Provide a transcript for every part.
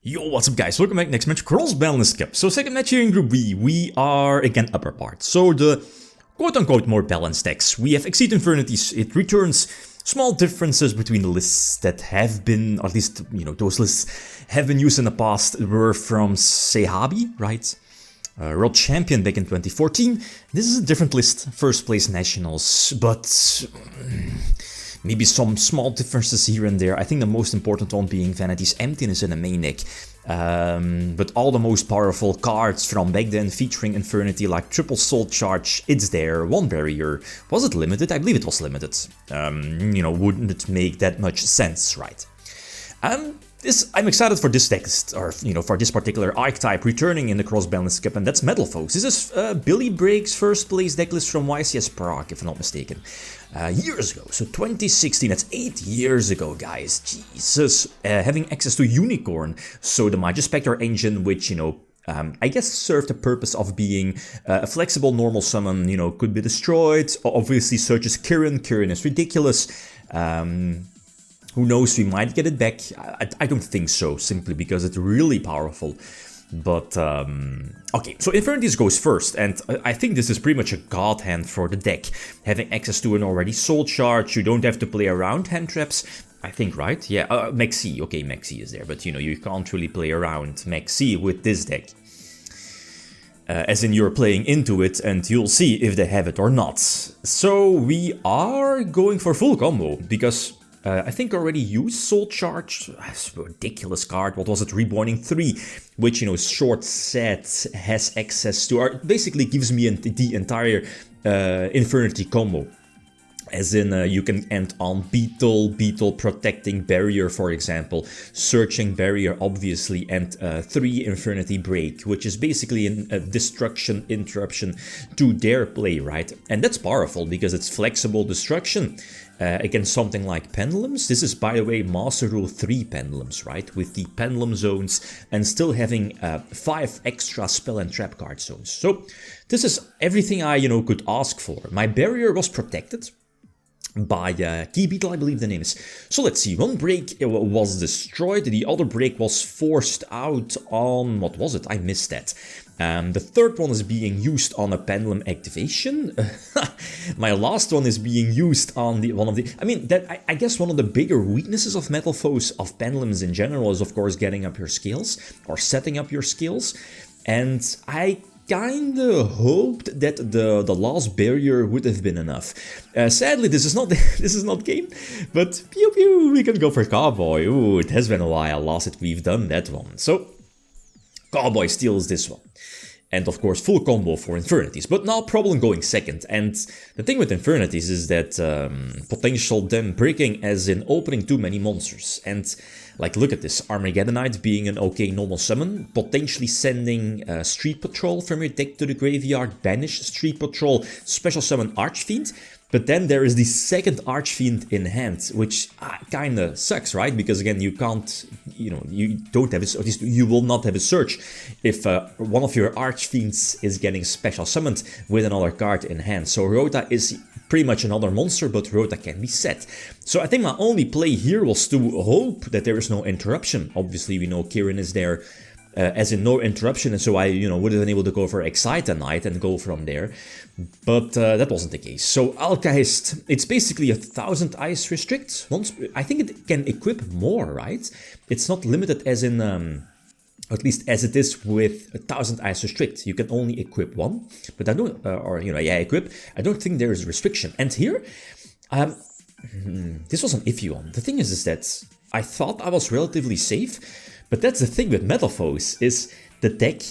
Yo, what's up guys, welcome back, next match, Cross-Banlist Cup. So second match here in Group B, we are again upper part. So the quote-unquote more balanced decks. We have Xyz Infenity. It returns small differences between the lists that have been, or at least, those lists have been used in the past, were from Sehabi, right? World Champion back in 2014. This is a different list, first place nationals, but maybe some small differences here and there. I think the most important one being Vanity's emptiness in the main deck. But all the most powerful cards from back then featuring Infernity, like triple soul charge, it's there, one barrier. Was it limited? I believe it was limited. Wouldn't it make that much sense, right? I'm excited for this text, or for this particular archetype returning in the Cross-Banlist Cup, and that's Metalfoes. This is Billy Break's first place decklist from YCS Prague, if I'm not mistaken. Years ago, so 2016, that's 8 years ago, guys. Jesus, having access to Unicorn, so the Magispector engine, which, I guess served the purpose of being a flexible normal summon, could be destroyed. Obviously, searches Kirin. Kirin is ridiculous. Who knows, we might get it back. I don't think so, simply because it's really powerful. But, okay, so Infernity goes first, and I think this is pretty much a god hand for the deck. Having access to an already soul charge, you don't have to play around hand traps, I think, right? Yeah, Maxi, okay, Maxi is there, but you can't really play around Maxi with this deck. As in you're playing into it, and you'll see if they have it or not. So we are going for full combo, because I think already used Soul Charge. That's a ridiculous card. What was it? Reborning 3, which, short set has access to, or basically gives me the entire Infernity combo. As in, you can end on Beetle protecting Barrier, for example, searching Barrier, obviously, and 3 Infernity Break, which is basically a destruction interruption to their play, right? And that's powerful because it's flexible destruction. Against something like Pendulums. This is, by the way, Master Rule 3 Pendulums, right? With the Pendulum zones and still having 5 extra spell and trap card zones. So this is everything I, could ask for. My barrier was protected by Key Beetle, I believe the name is. So let's see, one break was destroyed, the other break was forced out on, what was it? I missed that. The third one is being used on a Pendulum activation. My last one is being used on I guess one of the bigger weaknesses of Metalfoes, of Pendulums in general, is of course getting up your skills, or setting up your skills. And I kinda hoped that the last barrier would have been enough. Sadly, this is not game, but pew pew, we can go for Cowboy. Ooh, it has been a while last that we've done that one. So Cowboy steals this one. And of course, full combo for Infernities. But now problem going second. And the thing with Infernities is that potential them breaking as in opening too many monsters. And like, look at this. Armageddonite being an okay normal summon. Potentially sending Street Patrol from your deck to the graveyard. Banish Street Patrol. Special summon Archfiend. But then there is the second Archfiend in hand, which kinda sucks, right? Because again, you can't, you don't have, at least you will not have a search if one of your Archfiends is getting special summoned with another card in hand. So Rota is pretty much another monster, but Rota can be set. So I think my only play here was to hope that there is no interruption. Obviously, we know Kirin is there. As in no interruption, and so I, would have been able to go for Excite-A-Night and go from there, but that wasn't the case. So Alchemist, it's basically 1,000 ice restrict. I think it can equip more, right? It's not limited as in, at least as it is with 1,000 ice restrict. You can only equip one, but I don't, equip. I don't think there is a restriction. And here, this was an iffy one. The thing is that I thought I was relatively safe. But that's the thing with Metalfoes, is the deck,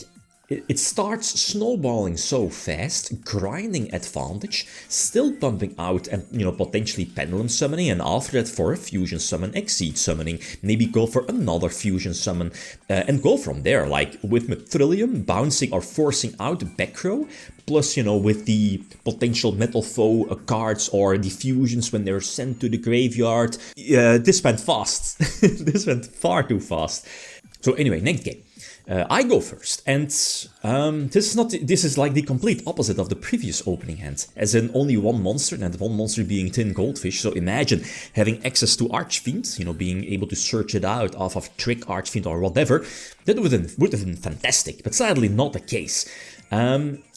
it starts snowballing so fast, grinding advantage, still pumping out and, potentially Pendulum summoning, and after that for a fusion summon, Xyz summoning, maybe go for another fusion summon, and go from there, like with Metrillium bouncing or forcing out Backrow, plus, with the potential Metalfoe cards or the fusions when they're sent to the graveyard. This went fast. This went far too fast. So anyway, next game. I go first, and this is like the complete opposite of the previous opening hand, as in only one monster, and one monster being Tin Goldfish. So imagine having access to Archfiend, you know, being able to search it out off of Trick Archfiend or whatever. That would have been fantastic, but sadly not the case.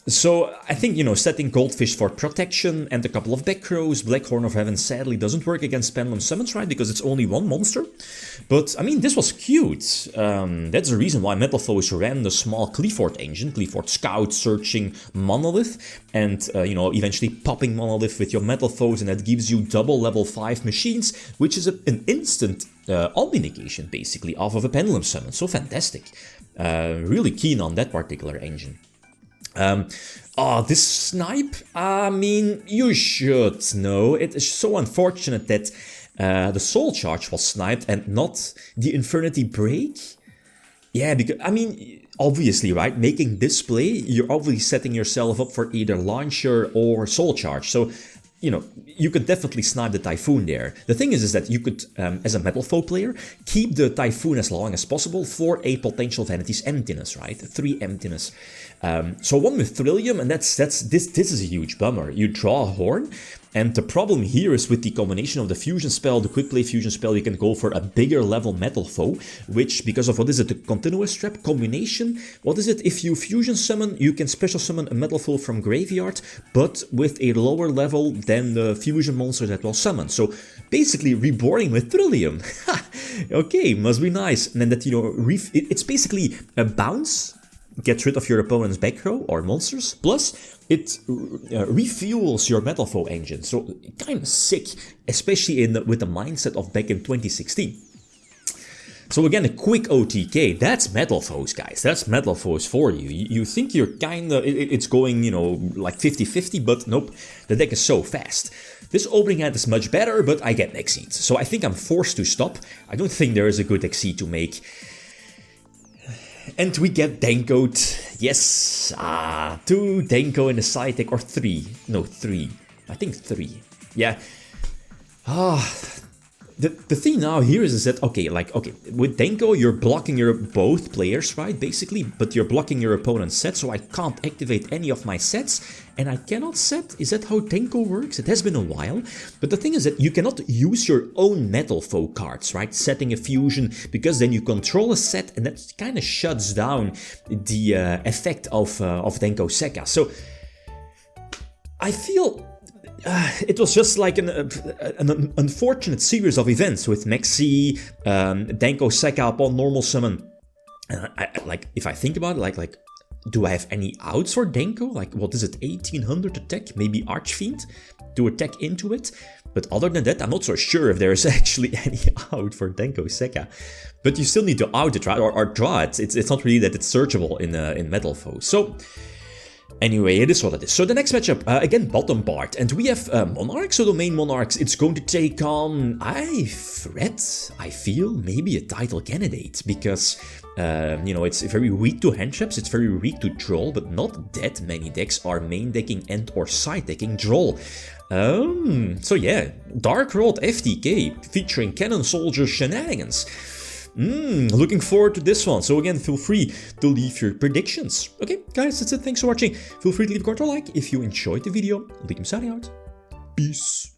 So I think, you know, setting Goldfish for protection and a couple of back rows, Black Horn of Heaven sadly doesn't work against Pendulum Summons, right? Because it's only one monster. But, I mean, this was cute. That's the reason why Metalfoes ran the small Qliphort engine, Qliphort Scout searching Monolith, and, you know, eventually popping Monolith with your Metalfoes, and that gives you double level 5 machines, which is an instant omni-negation, basically, off of a Pendulum Summon. So fantastic. Really keen on that particular engine. This snipe, I mean, you should know. It is so unfortunate that the Soul Charge was sniped and not the Infernity break. Yeah, because, I mean, obviously, right, making this play, you're obviously setting yourself up for either Launcher or Soul Charge. So, you know, you could definitely snipe the Typhoon there. The thing is that you could, as a Metalfoe player, keep the Typhoon as long as possible for a potential Vanity's Emptiness, right? 3 Emptiness. So one with Trillium, and this is a huge bummer. You draw a Horn, and the problem here is with the combination of the Fusion Spell, the Quick Play Fusion Spell, you can go for a bigger level Metalfoe, which, because of, what is it, the Continuous Trap combination? What is it? If you Fusion Summon, you can Special Summon a Metalfoe from Graveyard, but with a lower level than the Fusion monster that was summoned. So basically reborning with Trillium. Okay, must be nice. And then that, you know, it's basically a bounce, gets rid of your opponent's back row or monsters, plus it refuels your Metalfoe engine. So kind of sick, especially with the mindset of back in 2016. So again, a quick OTK, that's Metalfoes, guys. That's Metalfoes for you. You think you're kinda, it's going, you know, like 50-50, but nope, the deck is so fast. This opening hand is much better, but I get Xyz. So I think I'm forced to stop. I don't think there is a good Xyz to make. And we get Denko'd. Yes, 2 Denko in the side deck, or 3. No, 3. I think 3. Yeah. The thing now here is that, okay, with Denko, you're blocking your both players, right, basically, but you're blocking your opponent's set, so I can't activate any of my sets, and I cannot set, is that how Denko works? It has been a while, but the thing is that you cannot use your own Metalfoe cards, right, setting a fusion, because then you control a set, and that kind of shuts down the effect of Denko Sekka. So I feel it was just like an unfortunate series of events with Mexi, Denko Sekka upon normal summon. Like, if I think about it, like, do I have any outs for Denko? Like, what is it, 1800 attack? Maybe Archfiend to attack into it? But other than that, I'm not so sure if there is actually any out for Denko Sekka. But you still need to out it, right? Or draw it. It's not really that it's searchable in Metalfoe. So anyway, it is what it is. So the next matchup, again, bottom part, and we have Monarchs, so Domain Monarchs, it's going to take on, I feel, maybe a title candidate, because, you know, it's very weak to hand traps, it's very weak to Droll, but not that many decks are main decking and or side decking Droll. So yeah, Dark Road FTK, featuring Cannon Soldier Shenanigans. Looking forward to this one. So again, feel free to leave your predictions. Okay, guys, that's it. Thanks for watching. Feel free to leave a comment or like if you enjoyed the video. Leave them signing out. Peace.